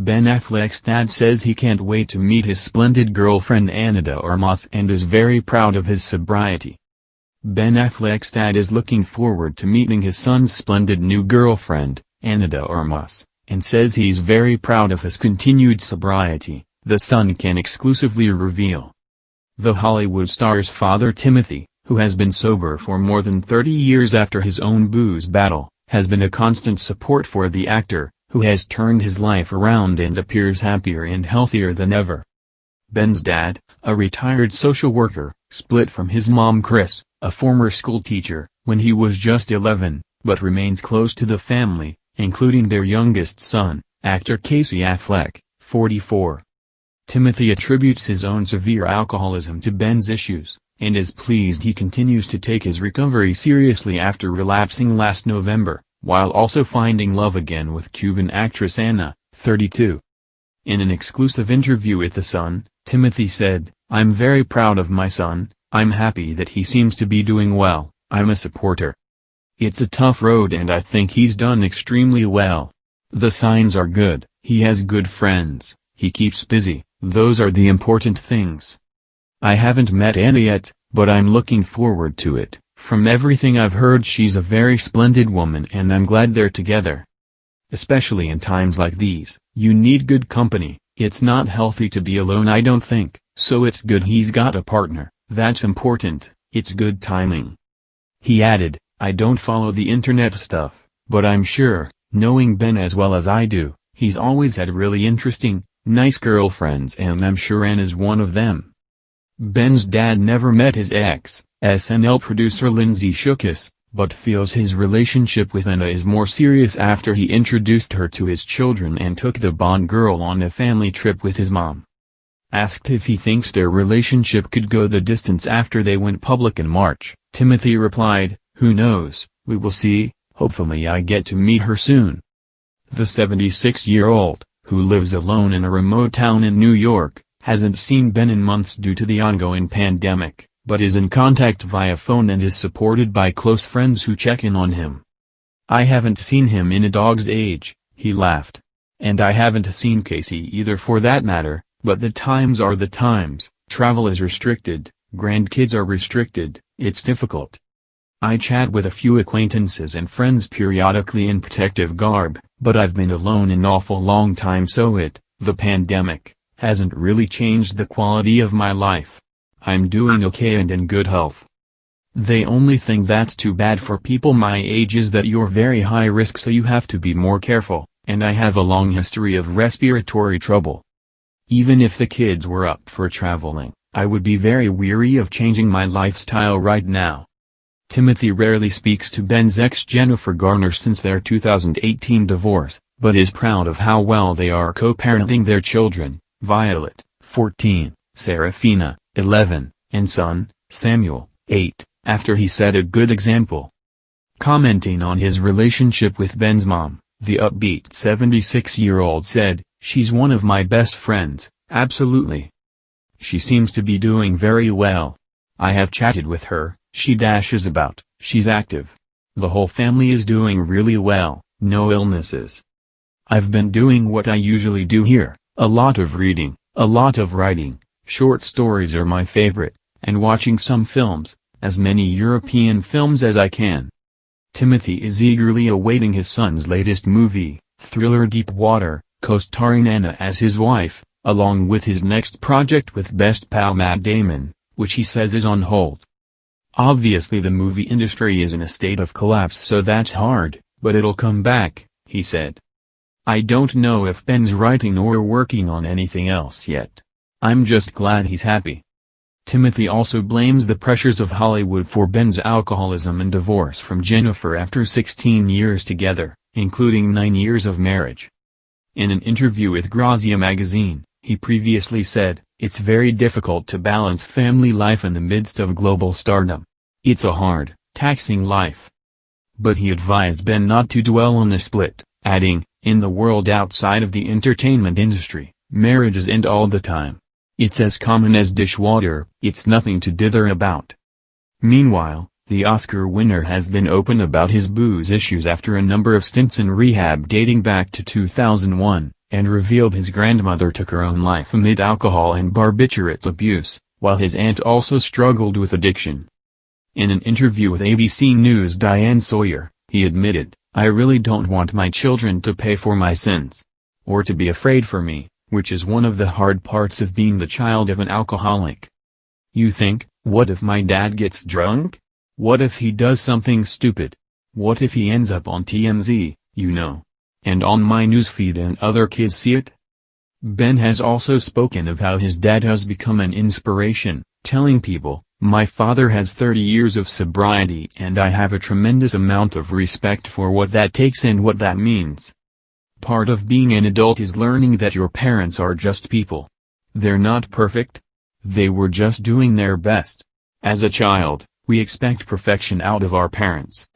Ben Affleck's dad says he can't wait to meet his splendid girlfriend Ana de Armas and is very proud of his sobriety. Ben Affleck's dad is looking forward to meeting his son's splendid new girlfriend, Ana de Armas, and says he's very proud of his continued sobriety, the son can exclusively reveal. The Hollywood star's father Timothy, who has been sober for more than 30 years after his own booze battle, has been a constant support for the actor, who has turned his life around and appears happier and healthier than ever. Ben's dad, a retired social worker, split from his mom Chris, a former school teacher, when he was just 11, but remains close to the family, including their youngest son, actor Casey Affleck, 44. Timothy attributes his own severe alcoholism to Ben's issues, and is pleased he continues to take his recovery seriously after relapsing last November, while also finding love again with Cuban actress Ana, 32. In an exclusive interview with The Sun, Timothy said, "I'm very proud of my son, I'm happy that he seems to be doing well, I'm a supporter. It's a tough road and I think he's done extremely well. The signs are good, he has good friends, he keeps busy, those are the important things. I haven't met Ana yet, but I'm looking forward to it. From everything I've heard she's a very splendid woman and I'm glad they're together. Especially in times like these, you need good company, it's not healthy to be alone I don't think, so it's good he's got a partner, that's important, it's good timing." He added, "I don't follow the internet stuff, but I'm sure, knowing Ben as well as I do, he's always had really interesting, nice girlfriends and I'm sure Anna's one of them." Ben's dad never met his ex, SNL producer Lindsay Shookus, but feels his relationship with Ana is more serious after he introduced her to his children and took the Bond girl on a family trip with his mom. Asked if he thinks their relationship could go the distance after they went public in March, Timothy replied, "Who knows, we will see, hopefully I get to meet her soon." The 76-year-old, who lives alone in a remote town in New York, hasn't seen Ben in months due to the ongoing pandemic, but is in contact via phone and is supported by close friends who check in on him. "I haven't seen him in a dog's age," he laughed. "And I haven't seen Casey either for that matter, but the times are the times, travel is restricted, grandkids are restricted, it's difficult. I chat with a few acquaintances and friends periodically in protective garb, but I've been alone an awful long time so the pandemic, hasn't really changed the quality of my life. I'm doing okay and in good health. The only thing that's too bad for people my age is that you're very high risk so you have to be more careful, and I have a long history of respiratory trouble. Even if the kids were up for traveling, I would be very weary of changing my lifestyle right now." Timothy rarely speaks to Ben's ex Jennifer Garner since their 2018 divorce, but is proud of how well they are co-parenting their children, Violet, 14, Serafina, 11, and son, Samuel, 8, after he set a good example. Commenting on his relationship with Ben's mom, the upbeat 76-year-old said, "She's one of my best friends, absolutely. She seems to be doing very well. I have chatted with her, she dashes about, she's active. The whole family is doing really well, no illnesses. I've been doing what I usually do here, a lot of reading, a lot of writing, short stories are my favorite, and watching some films, as many European films as I can." Timothy is eagerly awaiting his son's latest movie, thriller Deep Water, co-starring Ana as his wife, along with his next project with best pal Matt Damon, which he says is on hold. "Obviously the movie industry is in a state of collapse so that's hard, but it'll come back," he said. "I don't know if Ben's writing or working on anything else yet. I'm just glad he's happy." Timothy also blames the pressures of Hollywood for Ben's alcoholism and divorce from Jennifer after 16 years together, including 9 years of marriage. In an interview with Grazia magazine, he previously said, "It's very difficult to balance family life in the midst of global stardom. It's a hard, taxing life." But he advised Ben not to dwell on the split, adding, "In the world outside of the entertainment industry, marriages end all the time. It's as common as dishwater, it's nothing to dither about." Meanwhile, the Oscar winner has been open about his booze issues after a number of stints in rehab dating back to 2001, and revealed his grandmother took her own life amid alcohol and barbiturate abuse, while his aunt also struggled with addiction. In an interview with ABC News' Diane Sawyer, he admitted, "I really don't want my children to pay for my sins. Or to be afraid for me, which is one of the hard parts of being the child of an alcoholic." You think, what if my dad gets drunk? What if he does something stupid? What if he ends up on TMZ, and on my newsfeed and other kids see it? Ben has also spoken of how his dad has become an inspiration, telling people, "My father has 30 years of sobriety and I have a tremendous amount of respect for what that takes and what that means." Part of being an adult is learning that your parents are just people. They're not perfect. They were just doing their best. As a child, we expect perfection out of our parents.